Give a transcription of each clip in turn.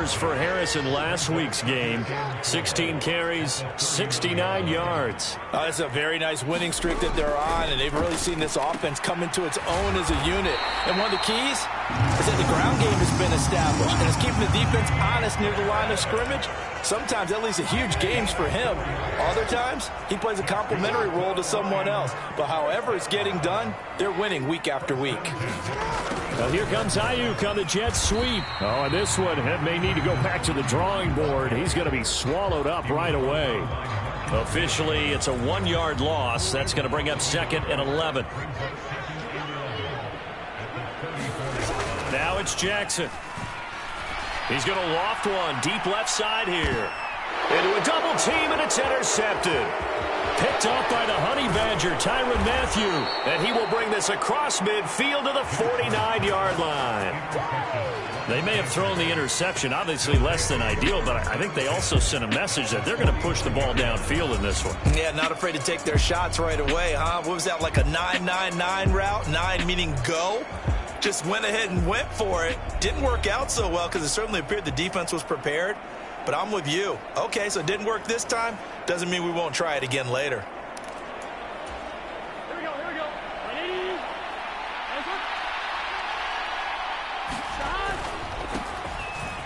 numbers for Harris in last week's game. 16 carries, 69 yards. It's a very nice winning streak that they're on, and they've really seen this offense come into its own as a unit. And one of the keys is that the ground game has been established, and it's keeping the defense honest near the line of scrimmage. Sometimes that leads to huge games for him. Other times, he plays a complementary role to someone else. But however it's getting done, they're winning week after week. Well, here comes Ayuk on the jet sweep. Oh, and this one may need to go back to the drawing board. He's going to be swallowed up right away. Officially, it's a 1-yard loss. That's going to bring up 2nd and 11. Now it's Jackson. He's going to loft one deep left side here. Into a double team, and it's intercepted. Picked off by the Honey Badger, Tyrann Mathieu. And he will bring this across midfield to the 49-yard line. They may have thrown the interception, obviously less than ideal, but I think they also sent a message that they're going to push the ball downfield in this one. Yeah, not afraid to take their shots right away, huh? What was that, like a 9-9-9 route? 9 meaning go? Just went ahead and went for it. Didn't work out so well because it certainly appeared the defense was prepared. But I'm with you. Okay, so it didn't work this time. Doesn't mean we won't try it again later. Here we go. Ready?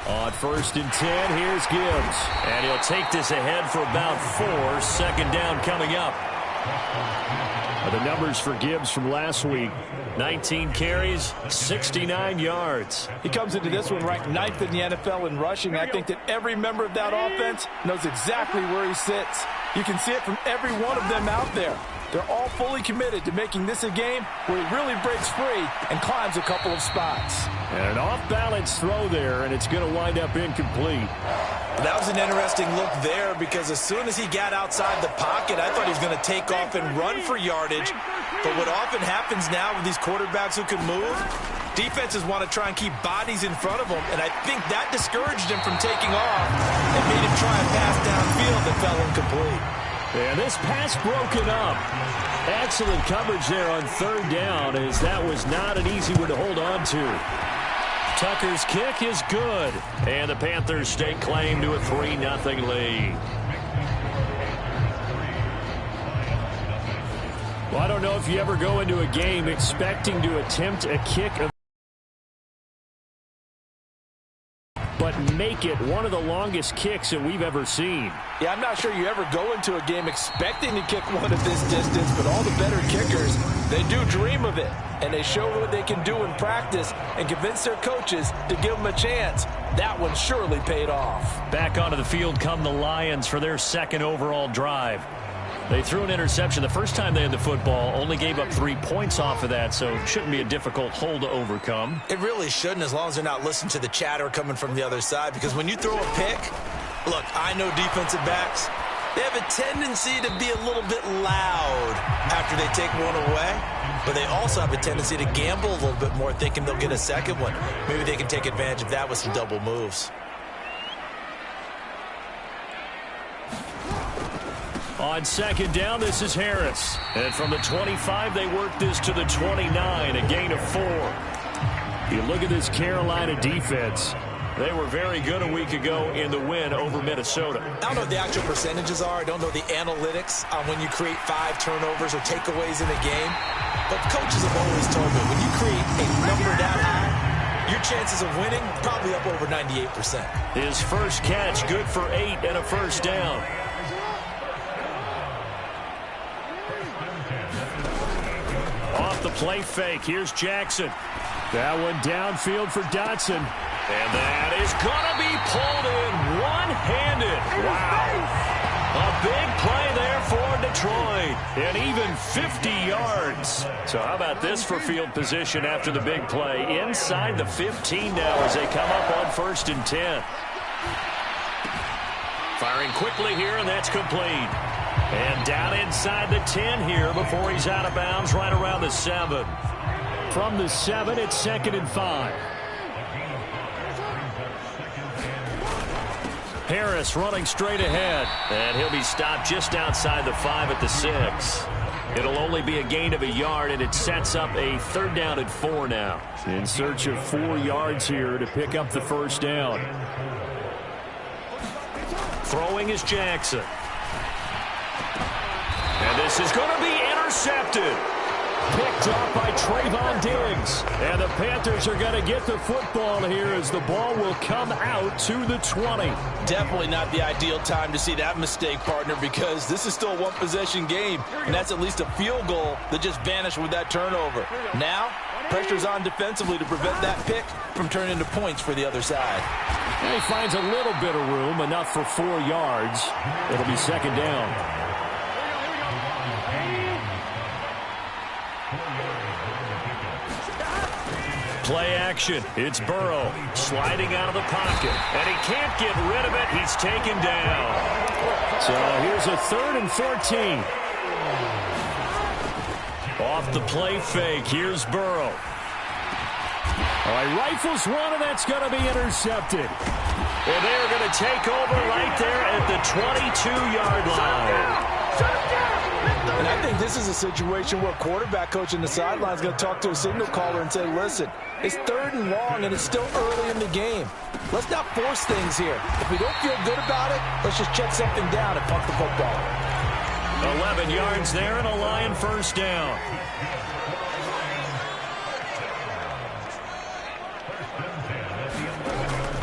On 1st and 10, here's Gibbs. And he'll take this ahead for about 4. 2nd down coming up. The numbers for Gibbs from last week: 19 carries, 69 yards. He comes into this one ranked 9th in the NFL in rushing. I think that every member of that offense knows exactly where he sits. You can see it from every one of them out there. They're all fully committed to making this a game where he really breaks free and climbs a couple of spots. And an off-balance throw there, and it's going to wind up incomplete. That was an interesting look there because as soon as he got outside the pocket, I thought he was going to take off and run for yardage. But what often happens now with these quarterbacks who can move, defenses want to try and keep bodies in front of them, and I think that discouraged him from taking off and made him try a pass downfield that fell incomplete. And this pass broken up. Excellent coverage there on 3rd down, as that was not an easy one to hold on to. Tucker's kick is good, and the Panthers stake claim to a 3-0 lead. Well, I don't know if you ever go into a game expecting to attempt a kick, but make it one of the longest kicks that we've ever seen. Yeah, I'm not sure you ever go into a game expecting to kick one at this distance, but all the better kickers, they do dream of it. And they show what they can do in practice and convince their coaches to give them a chance. That one surely paid off. Back onto the field come the Lions for their 2nd overall drive. They threw an interception the first time they had the football, only gave up 3 points off of that, so it shouldn't be a difficult hole to overcome. It really shouldn't, as long as they're not listening to the chatter coming from the other side, because when you throw a pick, look, I know defensive backs, they have a tendency to be a little bit loud after they take one away, but they also have a tendency to gamble a little bit more, thinking they'll get a second one. Maybe they can take advantage of that with some double moves. On 2nd down, this is Harris. And from the 25, they work this to the 29, a gain of 4. You look at this Carolina defense. They were very good a week ago in the win over Minnesota. I don't know what the actual percentages are. I don't know the analytics on when you create 5 turnovers or takeaways in a game. But coaches have always told me, when you create a number that high, your chances of winning probably up over 98%. His first catch, good for 8 and a 1st down. Off the play fake, here's Jackson. That one downfield for Dotson. And that is going to be pulled in one-handed. Wow. A big play there for Detroit. And even 50 yards. So how about this for field position after the big play? Inside the 15 now as they come up on 1st and 10. Firing quickly here, and that's complete. And down inside the 10 here before he's out of bounds right around the 7. From the 7, it's 2nd and 5. Harris running straight ahead. And he'll be stopped just outside the 5 at the 6. It'll only be a gain of a yard, and it sets up a 3rd down and 4 now. In search of 4 yards here to pick up the 1st down. Throwing is Jackson. And this is going to be intercepted. Picked off by Trayvon Diggs. And the Panthers are going to get the football here as the ball will come out to the 20. Definitely not the ideal time to see that mistake, partner, because this is still a one-possession game, and that's at least a field goal that just vanished with that turnover. Now, pressure's on defensively to prevent that pick from turning into points for the other side. And he finds a little bit of room, enough for 4 yards. It'll be second down. Play action. It's Burrow sliding out of the pocket. And he can't get rid of it. He's taken down. So here's a 3rd and 14. Off the play fake. Here's Burrow. All right, rifles one, and that's going to be intercepted. Well, they're going to take over right there at the 22-yard line. And I think this is a situation where quarterback coach in the sideline is going to talk to a signal caller and say, listen, it's 3rd and long, and it's still early in the game. Let's not force things here. If we don't feel good about it, let's just check something down and punt the football. 11 yards there and a Lion first down.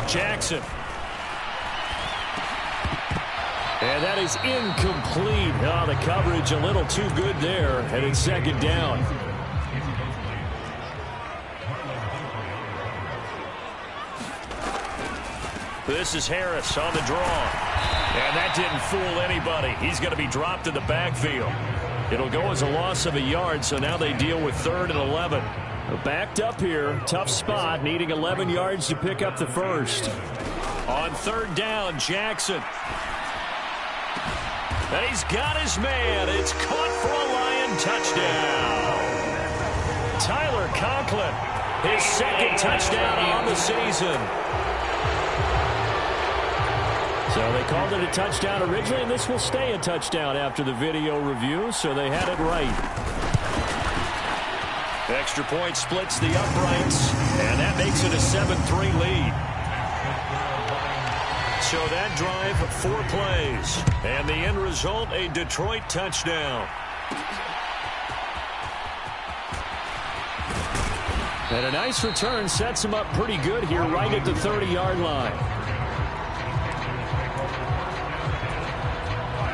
Jackson. And that is incomplete. Oh, the coverage a little too good there, and it's second down. This is Harris on the draw. And that didn't fool anybody. He's going to be dropped in the backfield. It'll go as a loss of a yard, so now they deal with 3rd and 11. Backed up here, tough spot, needing 11 yards to pick up the first. On 3rd down, Jackson. And he's got his man. It's caught for a Lion touchdown. Tyler Conklin, his 2nd touchdown on the season. So they called it a touchdown originally, and this will stay a touchdown after the video review, so they had it right. Extra point splits the uprights, and that makes it a 7-3 lead. So that drive, 4 plays. And the end result, a Detroit touchdown. And a nice return sets him up pretty good here right at the 30-yard line.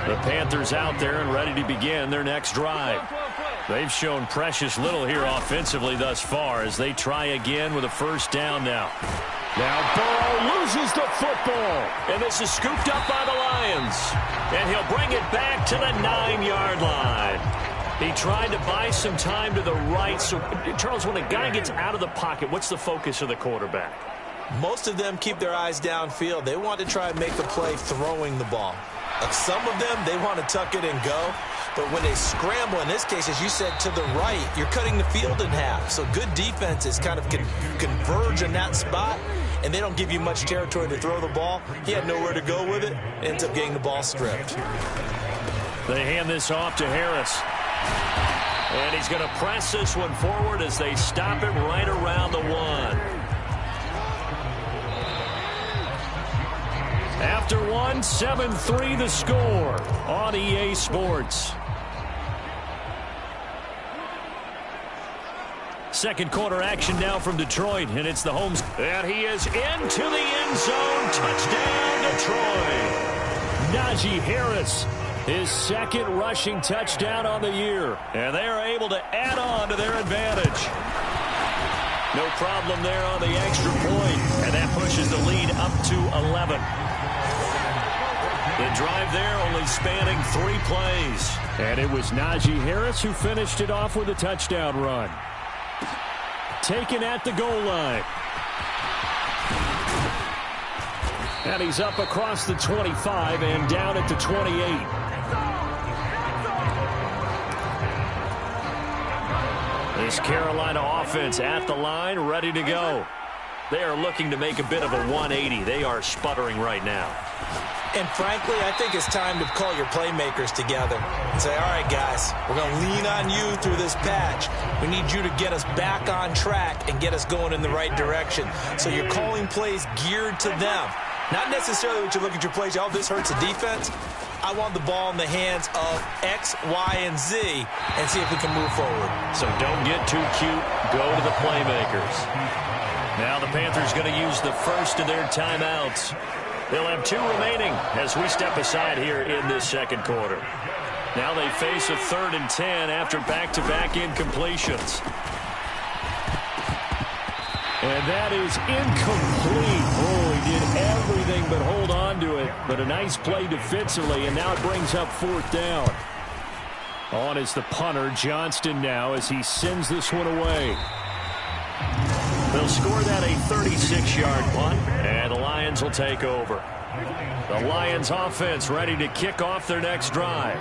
The Panthers out there and ready to begin their next drive. They've shown precious little here offensively thus far as they try again with a first down now. Now Burrow loses the football, and this is scooped up by the Lions. And he'll bring it back to the 9-yard line. He tried to buy some time to the right. So, Charles, when a guy gets out of the pocket, what's the focus of the quarterback? Most of them keep their eyes downfield. They want to try and make the play throwing the ball. Some of them, they want to tuck it and go. But when they scramble, in this case, as you said, to the right, you're cutting the field in half. So good defenses kind of converge in that spot, and they don't give you much territory to throw the ball. He had nowhere to go with it. Ends up getting the ball stripped. They hand this off to Harris. And he's going to press this one forward as they stop it right around the 1. After 1, 7-3 the score on EA Sports. Second quarter action now from Detroit, and it's the home. And he is into the end zone. Touchdown, Detroit. Najee Harris, his 2nd rushing touchdown on the year. And they are able to add on to their advantage. No problem there on the extra point. And that pushes the lead up to 11. The drive there only spanning 3 plays. And it was Najee Harris who finished it off with a touchdown run. Taken at the goal line. And he's up across the 25 and down at the 28. This Carolina offense at the line, ready to go. They are looking to make a bit of a 180. They are sputtering right now. And frankly, I think it's time to call your playmakers together and say, all right, guys, we're going to lean on you through this patch. We need you to get us back on track and get us going in the right direction. So you're calling plays geared to them. Not necessarily what you look at your plays. Oh, this hurts the defense. I want the ball in the hands of X, Y, and Z and see if we can move forward. So don't get too cute. Go to the playmakers. Now the Panthers going to use the first of their timeouts. They'll have 2 remaining as we step aside here in this second quarter. Now they face a 3rd and 10 after back-to-back incompletions. And that is incomplete. Oh, he did everything but hold on to it. But a nice play defensively, and now it brings up 4th down. On is the punter, Johnston, now as he sends this one away. They'll score that a 36-yard punt, and the Lions will take over. The Lions offense ready to kick off their next drive.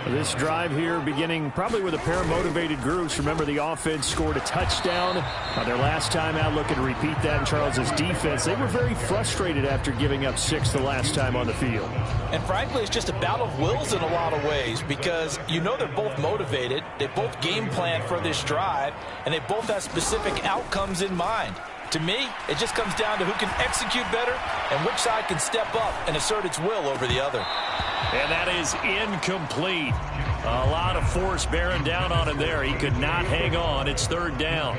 This drive here beginning probably with a pair of motivated groups. Remember, the offense scored a touchdown on their last time out. Looking to repeat that in Charles's defense. They were very frustrated after giving up 6 the last time on the field. And frankly, it's just a battle of wills in a lot of ways because you know they're both motivated. They both game plan for this drive, and they both have specific outcomes in mind. To me, it just comes down to who can execute better and which side can step up and assert its will over the other. And that is incomplete. A lot of force bearing down on him there. He could not hang on. It's 3rd down.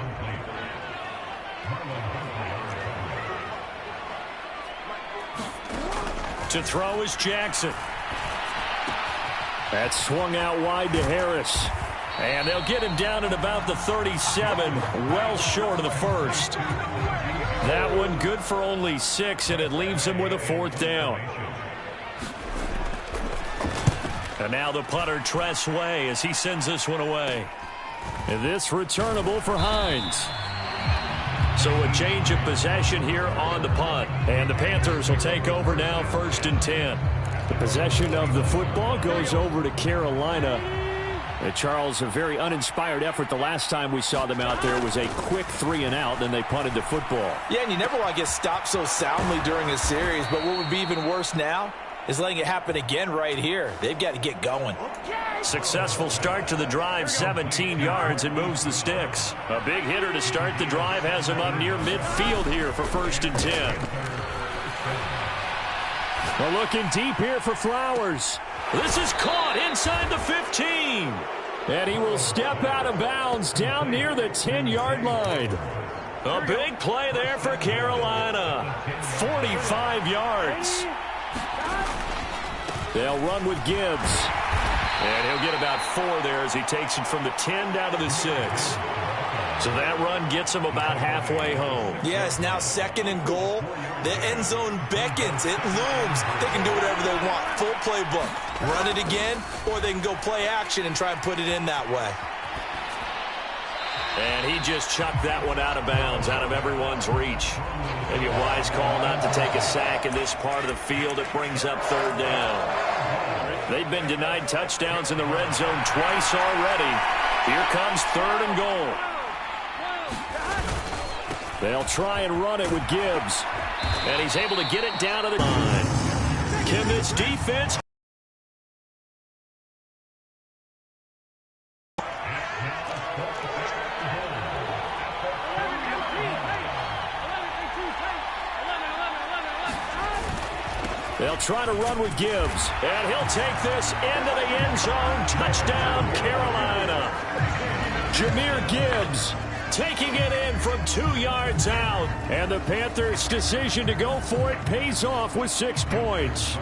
To throw is Jackson. That swung out wide to Harris. And they'll get him down at about the 37, well short of the first. That one good for only 6, and it leaves him with a 4th down. And now the punter, Tress Way, as he sends this one away. And this returnable for Hines. So a change of possession here on the punt. And the Panthers will take over now, 1st and 10. The possession of the football goes over to Carolina. Charles, a very uninspired effort the last time we saw them out there. It was a quick 3 and out, then they punted the football. Yeah, and you never want to get stopped so soundly during a series, but what would be even worse now is letting it happen again right here. They've got to get going. Successful start to the drive, 17 yards, and moves the sticks. A big hitter to start the drive has him up near midfield here for 1st and 10. Well, looking deep here for Flowers. This is caught inside the 15. And he will step out of bounds down near the 10-yard line. A big play there for Carolina. 45 yards. They'll run with Gibbs. And he'll get about 4 there as he takes it from the 10 down to the 6. So that run gets him about halfway home. Yeah, it's now 2nd and goal. The end zone beckons. It looms. They can do whatever they want. Full playbook. Run it again, or they can go play action and try and put it in that way. And he just chucked that one out of bounds, out of everyone's reach. Maybe a wise call not to take a sack in this part of the field. It brings up 3rd down. They've been denied touchdowns in the red zone twice already. Here comes 3rd and goal. They'll try and run it with Gibbs. And he's able to get it down to the line. Can this defense... They'll try to run with Gibbs. And he'll take this into the end zone. Touchdown, Carolina. Jahmyr Gibbs taking it in from 2 yards out. And the Panthers' decision to go for it pays off with 6 points.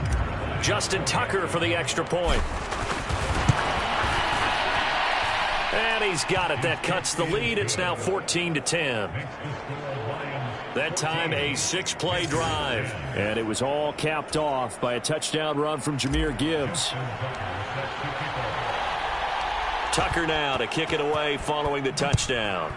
Justin Tucker for the extra point. And he's got it. That cuts the lead. It's now 14-10. That time a 6-play drive. And it was all capped off by a touchdown run from Jahmyr Gibbs. Tucker now to kick it away following the touchdown.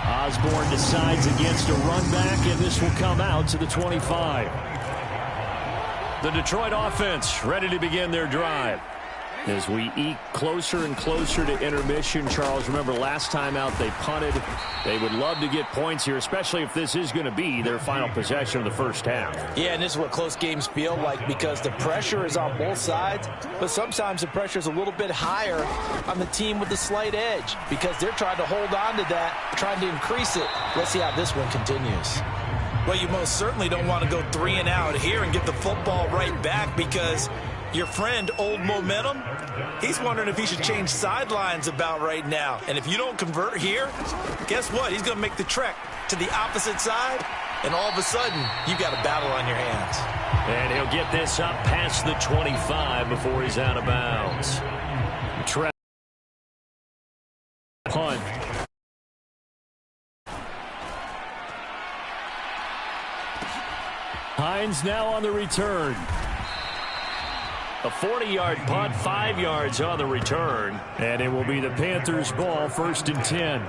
Osborne decides against a run back, and this will come out to the 25. The Detroit offense ready to begin their drive. As we eke closer and closer to intermission, Charles, remember last time out they punted. They would love to get points here, especially if this is going to be their final possession of the first half. Yeah, and this is what close games feel like because the pressure is on both sides, but sometimes the pressure is a little bit higher on the team with the slight edge because they're trying to hold on to that, trying to increase it. Let's see how this one continues. Well, you most certainly don't want to go 3 and out here and get the football right back because your friend, Old Momentum, he's wondering if he should change sidelines about right now. And if you don't convert here, guess what? He's going to make the trek to the opposite side, and all of a sudden, you've got a battle on your hands. And he'll get this up past the 25 before he's out of bounds. Punt. Hines now on the return. A 40-yard punt, 5 yards on the return. And it will be the Panthers' ball, 1st and 10.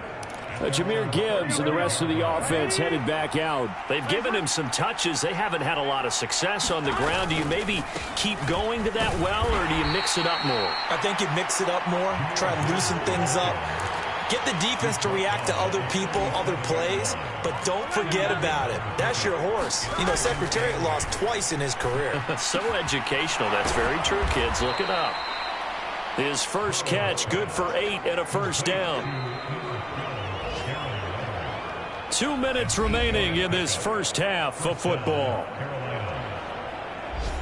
Jahmyr Gibbs and the rest of the offense headed back out. They've given him some touches. They haven't had a lot of success on the ground. Do you maybe keep going to that well, or do you mix it up more? I think you mix it up more, try and loosen things up. Get the defense to react to other people, other plays, but don't forget about it. That's your horse. You know, Secretariat lost twice in his career. So educational. That's very true, kids. Look it up. His first catch, good for 8 and a first down. 2 minutes remaining in this first half of football.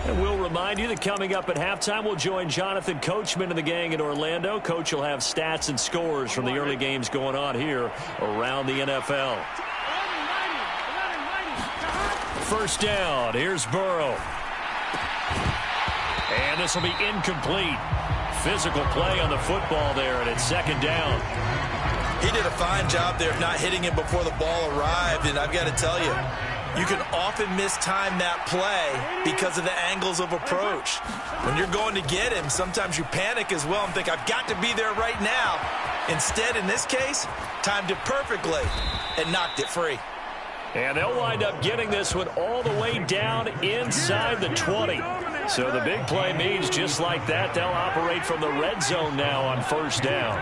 And we'll remind you that coming up at halftime, we'll join Jonathan Coachman and the gang in Orlando. Coach will have stats and scores from the early games going on here around the NFL. First down. Here's Burrow. And this will be incomplete. Physical play on the football there, and it's second down. He did a fine job there of not hitting it before the ball arrived, and I've got to tell you, you can often mistime that play because of the angles of approach. When you're going to get him, sometimes you panic as well and think, I've got to be there right now. Instead, in this case, timed it perfectly and knocked it free. And they'll wind up getting this one all the way down inside the 20. So the big play means just like that, they'll operate from the red zone now on first down.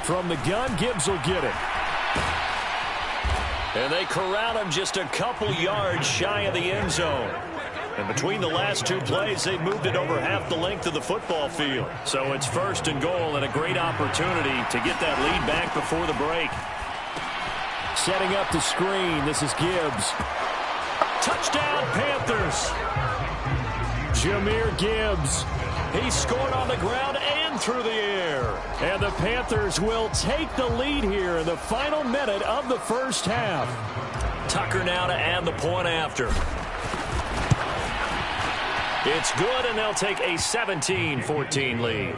From the gun, Gibbs will get it. And they corral him just a couple yards shy of the end zone. And between the last 2 plays, they've moved it over half the length of the football field. So it's 1st and goal and a great opportunity to get that lead back before the break. Setting up the screen, this is Gibbs. Touchdown, Panthers. Jahmyr Gibbs. He scored on the ground and through the air. And the Panthers will take the lead here in the final minute of the first half. Tucker now to add the point after. It's good, and they'll take a 17-14 lead.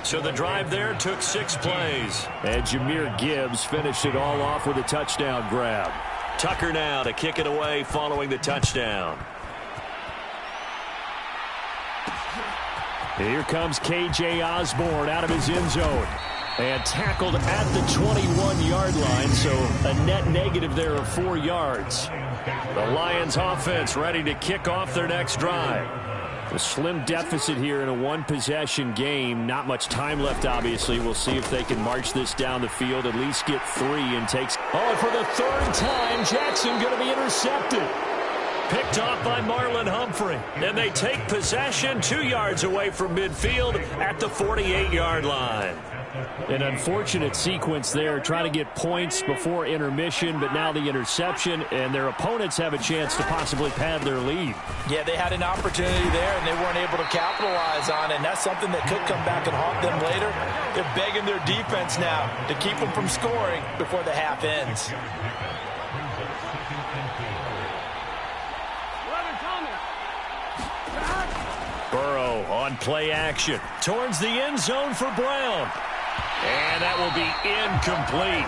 So the drive there took 6 plays. And Jahmyr Gibbs finished it all off with a touchdown grab. Tucker now to kick it away following the touchdown. Here comes K.J. Osborne out of his end zone. And tackled at the 21-yard line, so a net negative there of 4 yards. The Lions offense ready to kick off their next drive. A slim deficit here in a one-possession game. Not much time left, obviously. We'll see if they can march this down the field, at least get 3 and takes. Oh, for the 3rd time, Jackson going to be intercepted. Picked off by Marlon Humphrey. And they take possession 2 yards away from midfield at the 48-yard line. An unfortunate sequence there, trying to get points before intermission, but now the interception, and their opponents have a chance to possibly pad their lead. Yeah, they had an opportunity there, and they weren't able to capitalize on it, and that's something that could come back and haunt them later. They're begging their defense now to keep them from scoring before the half ends. Burrow on play action towards the end zone for Brown. And that will be incomplete.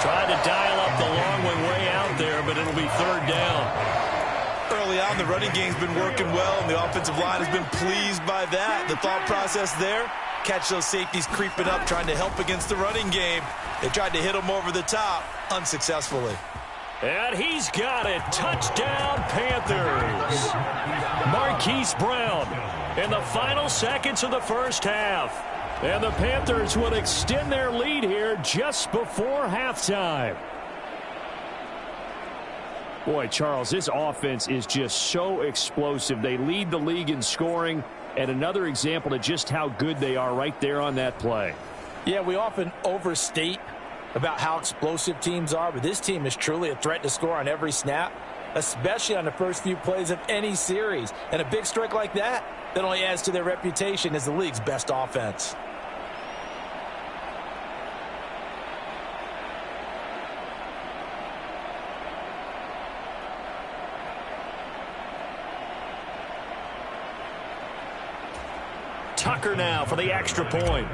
Tried to dial up the long one way out there, but it'll be 3rd down. Early on, the running game's been working well, and the offensive line has been pleased by that. The thought process there, catch those safeties creeping up, trying to help against the running game. They tried to hit them over the top, unsuccessfully. And he's got it. Touchdown, Panthers. Marquise Brown in the final seconds of the first half. And the Panthers would extend their lead here just before halftime. Boy, Charles, this offense is just so explosive. They lead the league in scoring, and another example of just how good they are right there on that play. Yeah, we often overstate about how explosive teams are, but this team is truly a threat to score on every snap, especially on the first few plays of any series. And a big strike like that only adds to their reputation as the league's best offense. Tucker now for the extra point.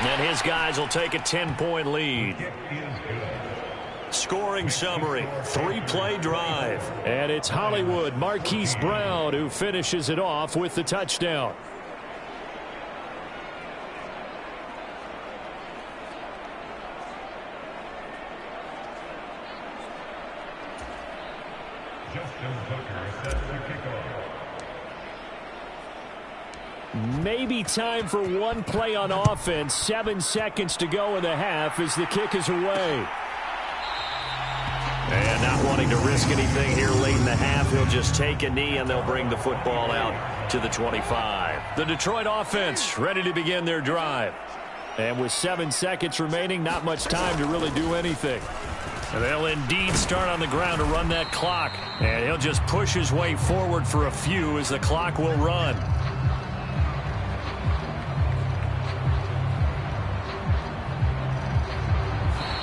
And his guys will take a 10-point lead. Scoring summary, 3-play drive. And it's Hollywood Marquise Brown who finishes it off with the touchdown. Maybe time for one play on offense. 7 seconds to go in the half as the kick is away. And not wanting to risk anything here late in the half, he'll just take a knee and they'll bring the football out to the 25. The Detroit offense ready to begin their drive. And with 7 seconds remaining, not much time to really do anything. And they'll indeed start on the ground to run that clock. And he'll just push his way forward for a few as the clock will run.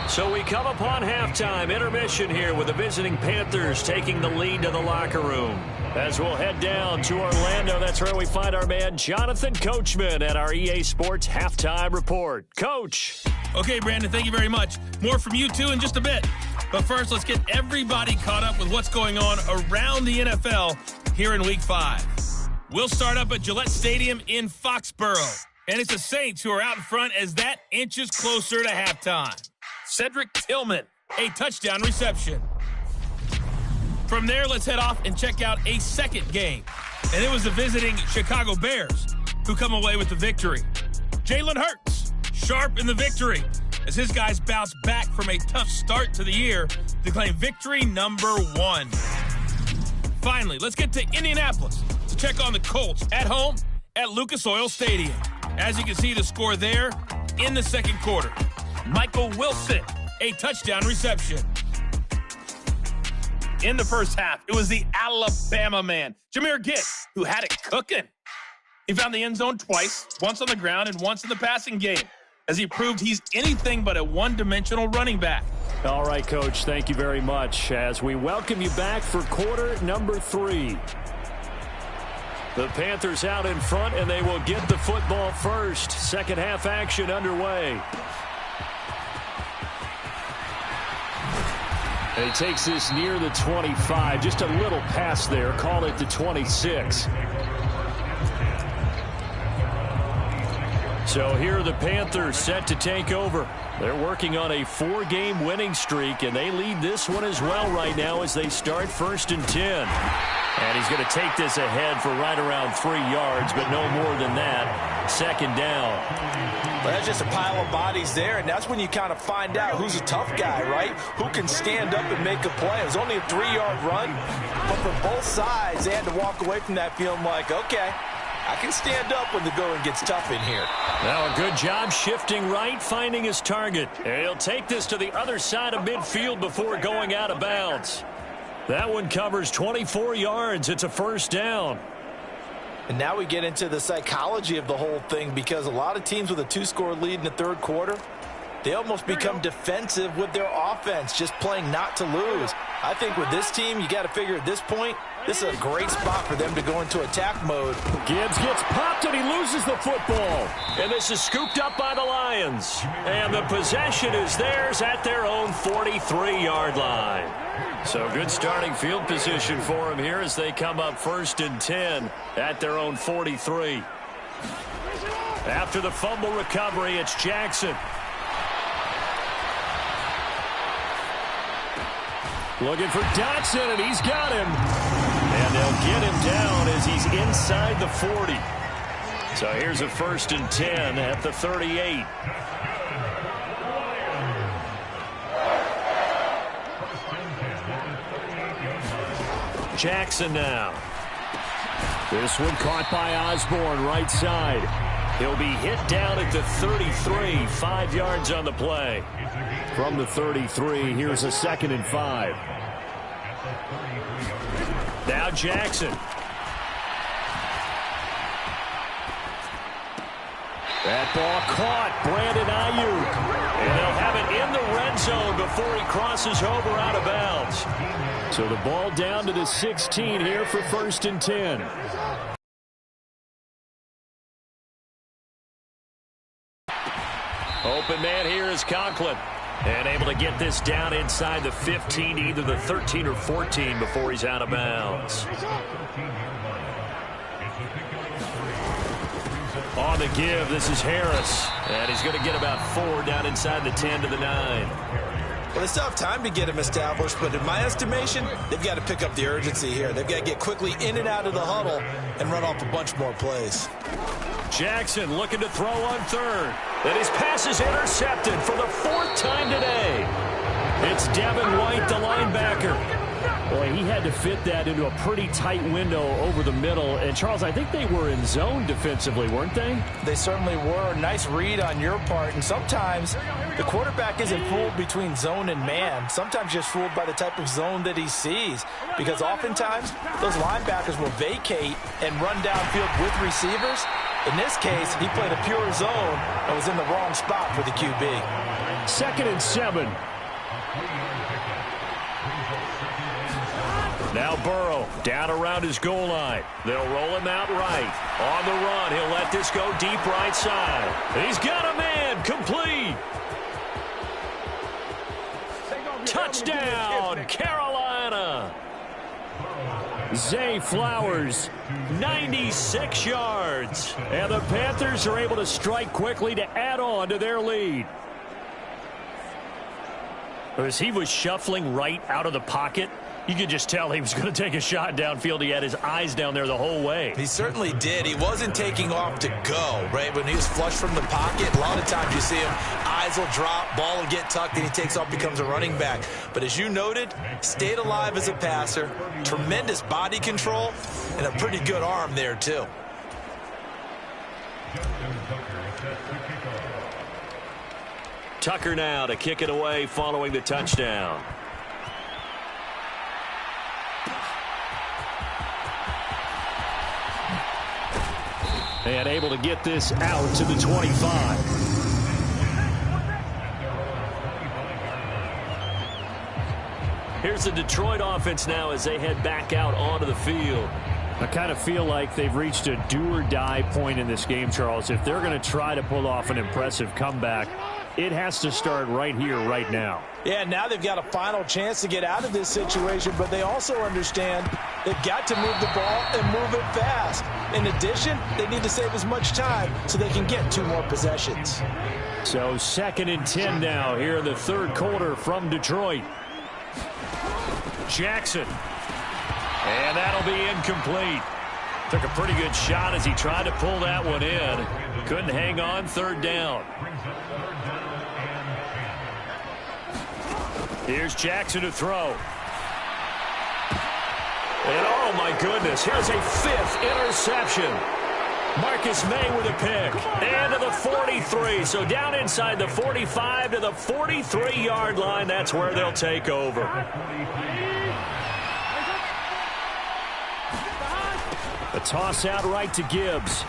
So we come upon halftime intermission here with the visiting Panthers taking the lead to the locker room. As we'll head down to Orlando, that's where we find our man Jonathan Coachman at our EA Sports Halftime Report. Coach. Okay, Brandon, thank you very much. More from you, too, in just a bit. But first, let's get everybody caught up with what's going on around the NFL here in Week 5. We'll start up at Gillette Stadium in Foxborough. And it's the Saints who are out in front as that inches closer to halftime. Cedric Tillman, a touchdown reception. From there, let's head off and check out a second game. And it was the visiting Chicago Bears who come away with the victory. Jalen Hurts, sharp in the victory, as his guys bounce back from a tough start to the year to claim victory number 1. Finally, let's get to Indianapolis to check on the Colts at home at Lucas Oil Stadium. As you can see, the score there in the second quarter. Michael Wilson, a touchdown reception. In the first half, it was the Alabama man, Jahmyr Gibbs, who had it cooking. He found the end zone twice, once on the ground and once in the passing game, as he proved he's anything but a one-dimensional running back. All right, Coach, thank you very much. As we welcome you back for quarter number 3. The Panthers out in front, and they will get the football first. Second half action underway. And he takes this near the 25. Just a little pass there. Call it the 26. So here are the Panthers set to take over. They're working on a 4-game winning streak, and they lead this one as well right now as they start 1st and 10. And he's going to take this ahead for right around 3 yards, but no more than that. Second down. Well, that's just a pile of bodies there, and that's when you kind of find out who's a tough guy, right? Who can stand up and make a play. It was only a 3-yard run, but for both sides, they had to walk away from that feeling like, okay, I can stand up when the going gets tough in here. Now a good job shifting right, finding his target. And he'll take this to the other side of midfield before going out of bounds. That one covers 24 yards. It's a first down. And now we get into the psychology of the whole thing, because a lot of teams with a 2-score lead in the third quarter, they almost become defensive with their offense, just playing not to lose. I think with this team, you got to figure at this point, this is a great spot for them to go into attack mode. Gibbs gets popped and he loses the football. And this is scooped up by the Lions. And the possession is theirs at their own 43-yard line. So good starting field position for them here as they come up 1st and 10 at their own 43. After the fumble recovery, it's Jackson. Looking for Dotson, and he's got him. And they'll get him down as he's inside the 40. So here's a 1st and 10 at the 38. Jackson now. This one caught by Osborne, right side. He'll be hit down at the 33, 5 yards on the play. From the 33, here's a 2nd and 5. Now Jackson. That ball caught, Brandon Ayuk. And they'll have it in the red zone before he crosses over out of bounds. So the ball down to the 16 here for 1st and 10. Open man here is Conklin. And able to get this down inside the 15, either the 13 or 14 before he's out of bounds. On the give, this is Harris. And he's going to get about 4 down inside the 10 to the 9. Well, they still have time to get him established, but in my estimation, they've got to pick up the urgency here. They've got to get quickly in and out of the huddle and run off a bunch more plays. Jackson looking to throw on 3rd. And his pass is intercepted for the 4th time today. It's Devin White, the linebacker. Boy, he had to fit that into a pretty tight window over the middle. And, Charles, I think they were in zone defensively, weren't they? They certainly were. Nice read on your part. And sometimes the quarterback isn't fooled between zone and man. Sometimes just fooled by the type of zone that he sees. Because oftentimes, those linebackers will vacate and run downfield with receivers. In this case, he played a pure zone and was in the wrong spot for the QB. 2nd and 7. Now Burrow down around his goal line. They'll roll him out right. On the run, he'll let this go deep right side. He's got a man, complete. Touchdown, Carolina. Zay Flowers, 96 yards. And the Panthers are able to strike quickly to add on to their lead. As he was shuffling right out of the pocket, you could just tell he was going to take a shot downfield. He had his eyes down there the whole way. He certainly did. He wasn't taking off to go, right? When he was flush from the pocket, a lot of times you see him, eyes will drop, ball will get tucked, and he takes off, becomes a running back. But as you noted, stayed alive as a passer, tremendous body control, and a pretty good arm there, too. Tucker now to kick it away following the touchdown. And able to get this out to the 25. Here's the Detroit offense now as they head back out onto the field. I kind of feel like they've reached a do-or-die point in this game, Charles. If they're going to try to pull off an impressive comeback, it has to start right here, right now. Yeah, now they've got a final chance to get out of this situation, but they also understand they've got to move the ball and move it fast. In addition, they need to save as much time so they can get 2 more possessions. So 2nd and 10 now here in the 3rd quarter from Detroit. Jackson. And that'll be incomplete. Took a pretty good shot as he tried to pull that one in. Couldn't hang on, 3rd down. Here's Jackson to throw. And oh my goodness, here's a 5th interception. Marcus May with a pick. And to the 43. So down inside the 45 to the 43-yard line. That's where they'll take over. A toss out right to Gibbs.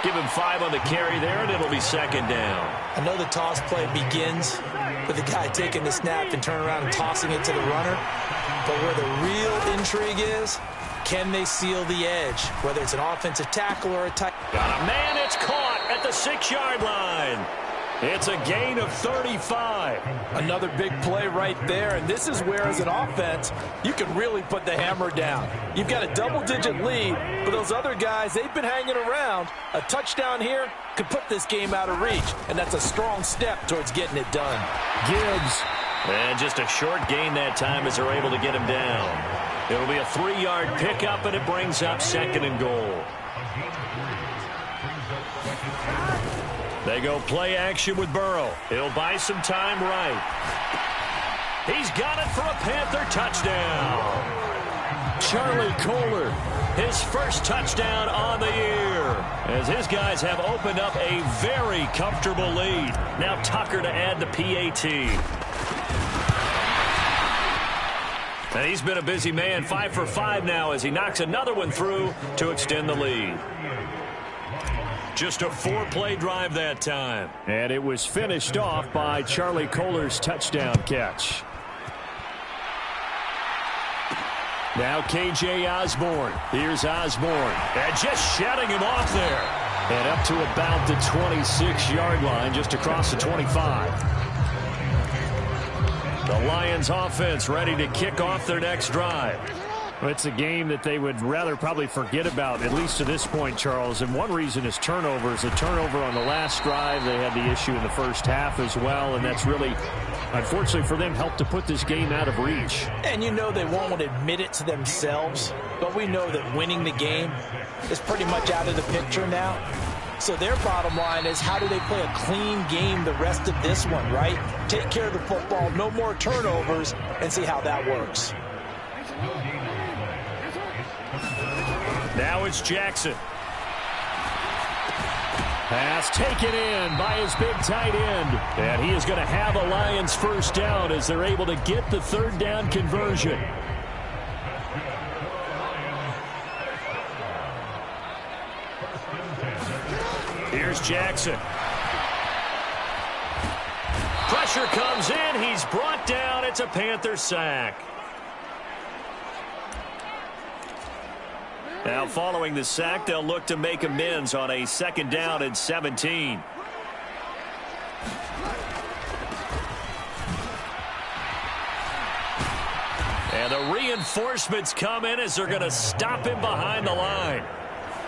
Give him 5 on the carry there, and it'll be 2nd down. I know the toss play begins with the guy taking the snap and turning around and tossing it to the runner. But where the real intrigue is, can they seal the edge? Whether it's an offensive tackle or a tight. Got a man, it's caught at the 6-yard line. It's a gain of 35. Another big play right there, and this is where, as an offense, you can really put the hammer down. You've got a double-digit lead, but those other guys, they've been hanging around. A touchdown here could put this game out of reach, and that's a strong step towards getting it done. Gibbs And just a short gain that time as they're able to get him down. It'll be a 3-yard pickup, and it brings up 2nd and goal. They go play action with Burrow. He'll buy some time right. He's got it for a Panther touchdown. Charlie Kolar, his first touchdown on the year, as his guys have opened up a very comfortable lead. Now Tucker to add the PAT. And he's been a busy man, 5 for 5 now as he knocks another one through to extend the lead. Just a 4-play drive that time. And it was finished off by Charlie Kolar's touchdown catch. Now K.J. Osborne. Here's Osborne. And just shutting him off there. And up to about the 26-yard line, just across the 25. The Lions offense ready to kick off their next drive. Well, it's a game that they would rather probably forget about, at least to this point, Charles. And one reason is turnovers. A turnover on the last drive. They had the issue in the first half as well, and that's really, unfortunately for them, helped to put this game out of reach. And you know they won't want to admit it to themselves, but we know that winning the game is pretty much out of the picture now. So their bottom line is, how do they play a clean game the rest of this one, right? Take care of the football, no more turnovers, and see how that works. Now it's Jackson. Pass taken in by his big tight end. And he is going to have a Lions first down as they're able to get the 3rd down conversion. Here's Jackson. Pressure comes in. He's brought down. It's a Panther sack. Now following the sack, they'll look to make amends on a 2nd down and 17. And the reinforcements come in as they're going to stop him behind the line.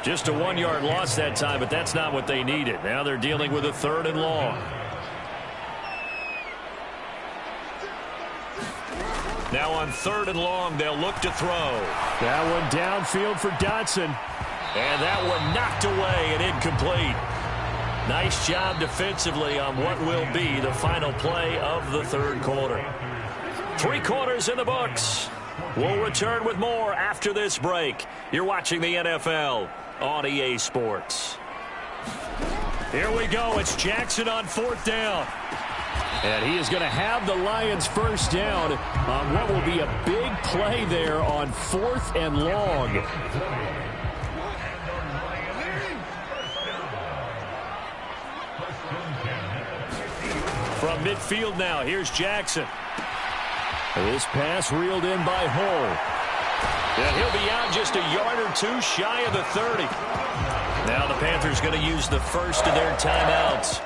Just a 1-yard loss that time, but that's not what they needed. Now they're dealing with a 3rd and long. Now on 3rd and long, they'll look to throw. That one downfield for Dotson. And that one knocked away and incomplete. Nice job defensively on what will be the final play of the 3rd quarter. 3 quarters in the books. We'll return with more after this break. You're watching the NFL on EA Sports. Here we go. It's Jackson on 4th down. And he is going to have the Lions first down on what will be a big play there on 4th and long. From midfield now, here's Jackson. This pass reeled in by Hull. And he'll be out just a yard or 2 shy of the 30. Now the Panthers going to use the first of their timeouts.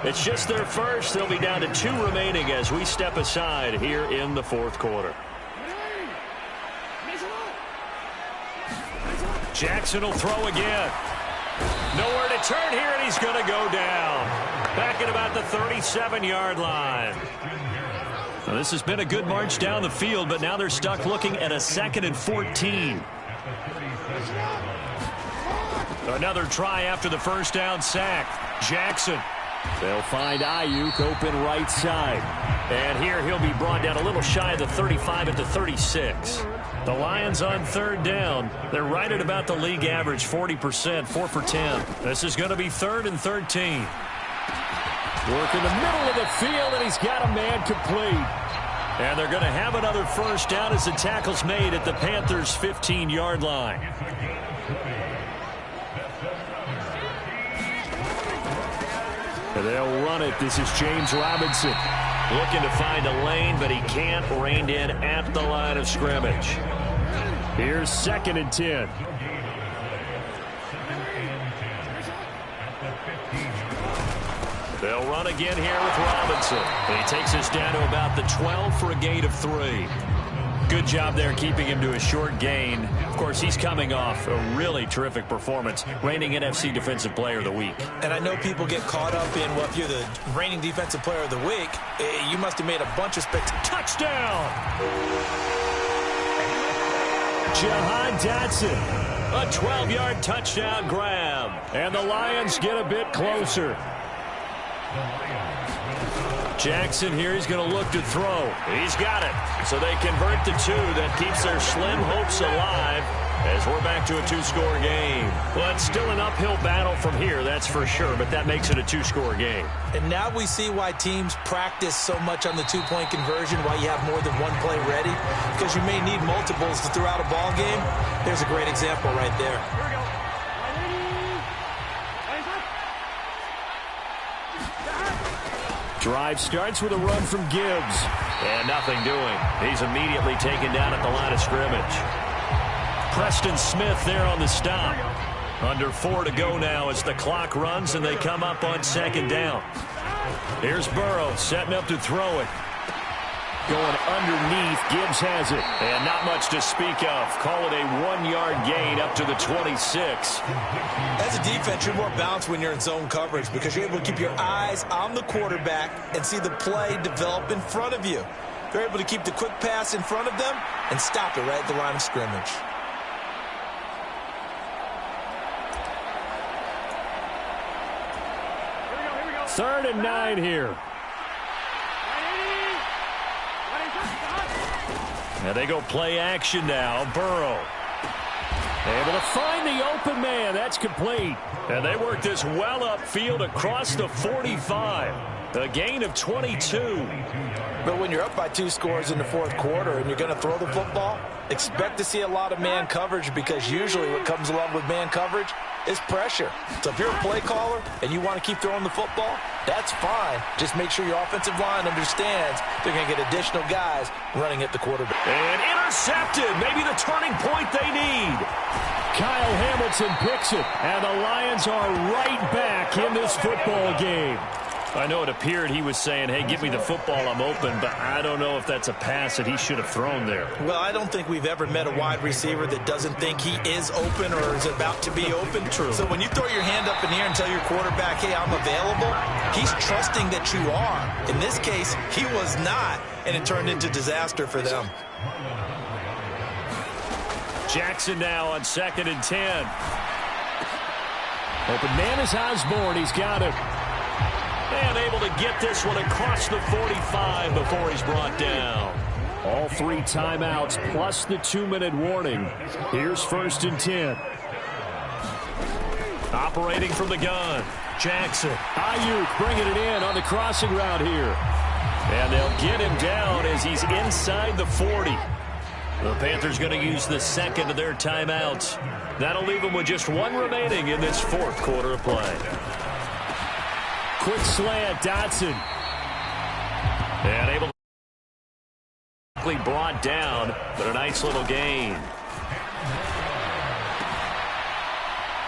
It's just their first. They'll be down to 2 remaining as we step aside here in the 4th quarter. Jackson will throw again. Nowhere to turn here, and he's going to go down. Back at about the 37-yard line. Well, this has been a good march down the field, but now they're stuck looking at a 2nd and 14. Another try after the first down sack. Jackson. They'll find Ayuk open right side. And here he'll be brought down a little shy of the 35 at the 36. The Lions on 3rd down. They're right at about the league average, 40%, 4 for 10. This is going to be 3rd and 13. Work in the middle of the field, and he's got a man complete. And they're going to have another first down as the tackle's made at the Panthers' 15-yard line. They'll run it. This is James Robinson looking to find a lane, but he can't. Reined in at the line of scrimmage. Here's 2nd and 10. They'll run again here with Robinson. And he takes us down to about the 12 for a gain of 3. Good job there keeping him to a short gain. Of course, he's coming off a really terrific performance, reigning NFC Defensive Player of the Week. And I know people get caught up in, well, if you're the reigning Defensive Player of the Week, you must have made a bunch of touchdown! Jahan Dotson, a 12-yard touchdown grab. And the Lions get a bit closer. Jackson here, he's going to look to throw. He's got it. So they convert the 2. That keeps their slim hopes alive as we're back to a 2-score game. Well, it's still an uphill battle from here, that's for sure, but that makes it a 2-score game. And now we see why teams practice so much on the 2-point conversion, why you have more than one play ready, because you may need multiples to throw out a ball game. Here's a great example right there. Drive starts with a run from Gibbs. And nothing doing. He's immediately taken down at the line of scrimmage. Preston Smith there on the stop. Under 4 to go now as the clock runs and they come up on 2nd down. Here's Burrow setting up to throw it. Going underneath, Gibbs has it. And not much to speak of. Call it a 1-yard gain up to the 26. As a defense, you're more balanced when you're in zone coverage because you're able to keep your eyes on the quarterback and see the play develop in front of you. You're able to keep the quick pass in front of them and stop it right at the line of scrimmage. Third and 9 here. And they go play action now. Burrow able to find the open man. That's complete. And they work this well upfield across the 45. A gain of 22. But when you're up by 2 scores in the 4th quarter and you're going to throw the football, expect to see a lot of man coverage because usually what comes along with man coverage is pressure. So if you're a play caller and you want to keep throwing the football, that's fine. Just make sure your offensive line understands they're going to get additional guys running at the quarterback. And intercepted. Maybe the turning point they need. Kyle Hamilton picks it. And the Lions are right back in this football game. I know it appeared he was saying, hey, give me the football, I'm open, but I don't know if that's a pass that he should have thrown there. Well, I don't think we've ever met a wide receiver that doesn't think he is open or is about to be open. True. So when you throw your hand up in here and tell your quarterback, hey, I'm available, he's trusting that you are. In this case, he was not, and it turned into disaster for them. Jackson now on 2nd and 10. Open man is Osborne. He's got it. And able to get this one across the 45 before he's brought down. All 3 timeouts plus the 2-minute warning. Here's 1st and 10. Operating from the gun. Jackson. Ayuk bringing it in on the crossing route here. And they'll get him down as he's inside the 40. The Panthers going to use the 2nd of their timeouts. That'll leave them with just 1 remaining in this 4th quarter of play. Quick slant, Dotson. And able to quickly brought down, but a nice little gain.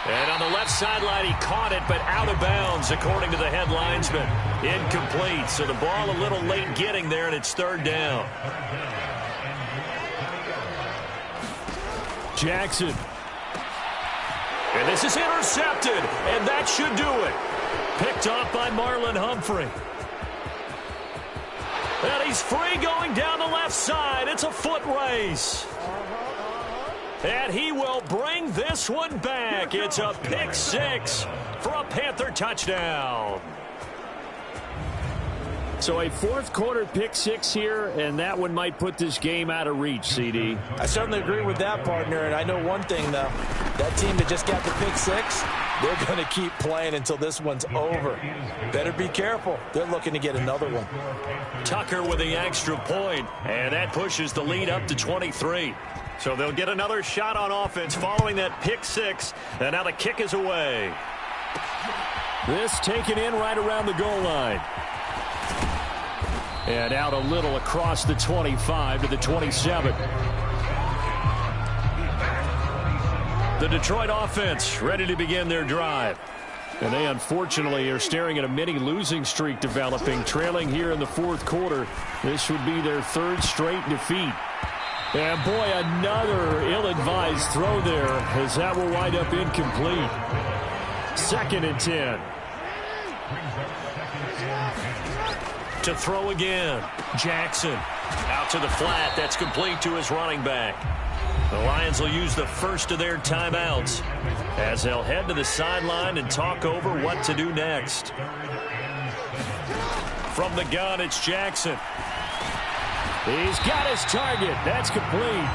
And on the left sideline, he caught it, but out of bounds, according to the head linesman. Incomplete, so the ball a little late getting there, and it's 3rd down. Jackson. And this is intercepted, and that should do it. Picked off by Marlon Humphrey. And he's free going down the left side. It's a foot race. And he will bring this one back. It's a pick 6 for a Panther touchdown. So a 4th quarter pick 6 here, and that one might put this game out of reach, CD. I certainly agree with that, partner, and I know one thing, though. That team that just got the pick 6, they're going to keep playing until this one's over. Better be careful. They're looking to get another one. Tucker with the extra point, and that pushes the lead up to 23. So they'll get another shot on offense following that pick 6, and now the kick is away. This taken in right around the goal line. And out a little across the 25 to the 27. The Detroit offense ready to begin their drive. And they unfortunately are staring at a mini losing streak developing, trailing here in the 4th quarter. This would be their 3rd straight defeat. And boy, another ill-advised throw there, as that will wind up incomplete. 2nd and 10. To throw again. Jackson out to the flat. That's complete to his running back. The Lions will use the first of their timeouts as they'll head to the sideline and talk over what to do next. From the gun, it's Jackson. He's got his target. That's complete.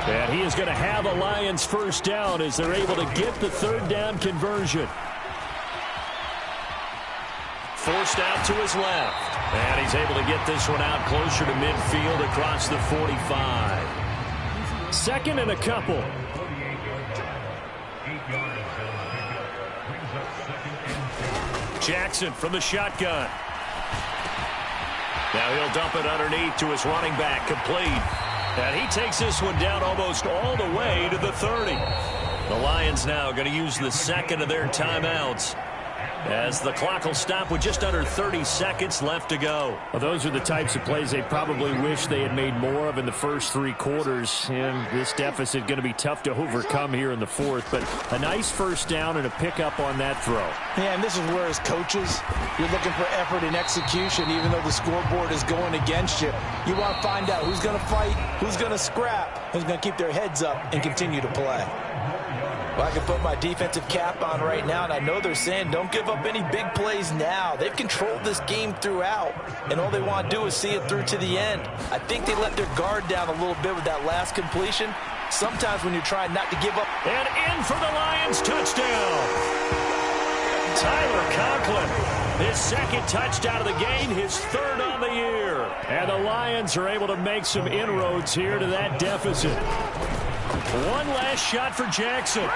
And he is going to have a Lions first down as they're able to get the 3rd down conversion. Forced out to his left. And he's able to get this one out closer to midfield across the 45. 2nd and a couple. Jackson from the shotgun. Now he'll dump it underneath to his running back, complete. And he takes this one down almost all the way to the 30. The Lions now going to use the 2nd of their timeouts as the clock will stop with just under 30 seconds left to go. Well, those are the types of plays they probably wish they had made more of in the first 3 quarters. And this deficit going to be tough to overcome here in the 4th. But a nice first down and a pickup on that throw. Yeah, and this is where, as coaches, you're looking for effort and execution, even though the scoreboard is going against you. You want to find out who's going to fight, who's going to scrap, who's going to keep their heads up and continue to play. Well, I can put my defensive cap on right now, and I know they're saying don't give up any big plays now. They've controlled this game throughout, and all they want to do is see it through to the end. I think they let their guard down a little bit with that last completion. Sometimes when you're trying not to give up. And in for the Lions touchdown. Tyler Conklin, his 2nd touchdown of the game, his 3rd on the year. And the Lions are able to make some inroads here to that deficit. One last shot for Jackson.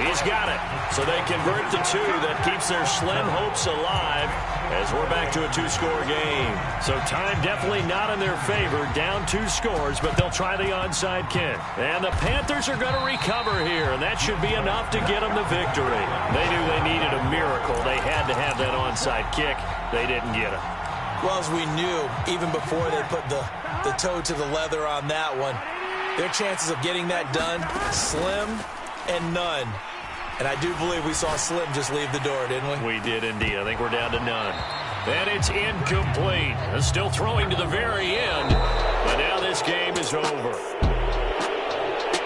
He's got it. So they convert the 2. That keeps their slim hopes alive as we're back to a 2-score game. So time definitely not in their favor. Down 2 scores, but they'll try the onside kick. And the Panthers are going to recover here, and that should be enough to get them the victory. They knew they needed a miracle. They had to have that onside kick. They didn't get it. Well, as we knew, even before they put the toe to the leather on that one, their chances of getting that done, slim and none. And I do believe we saw Slim just leave the door, didn't we? We did indeed. I think we're down to none. And it's incomplete. Still throwing to the very end. But now this game is over.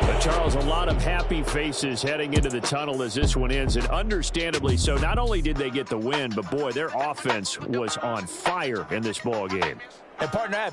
But Charles, a lot of happy faces heading into the tunnel as this one ends. And understandably so. Not only did they get the win, but boy, their offense was on fire in this ball game. And partner,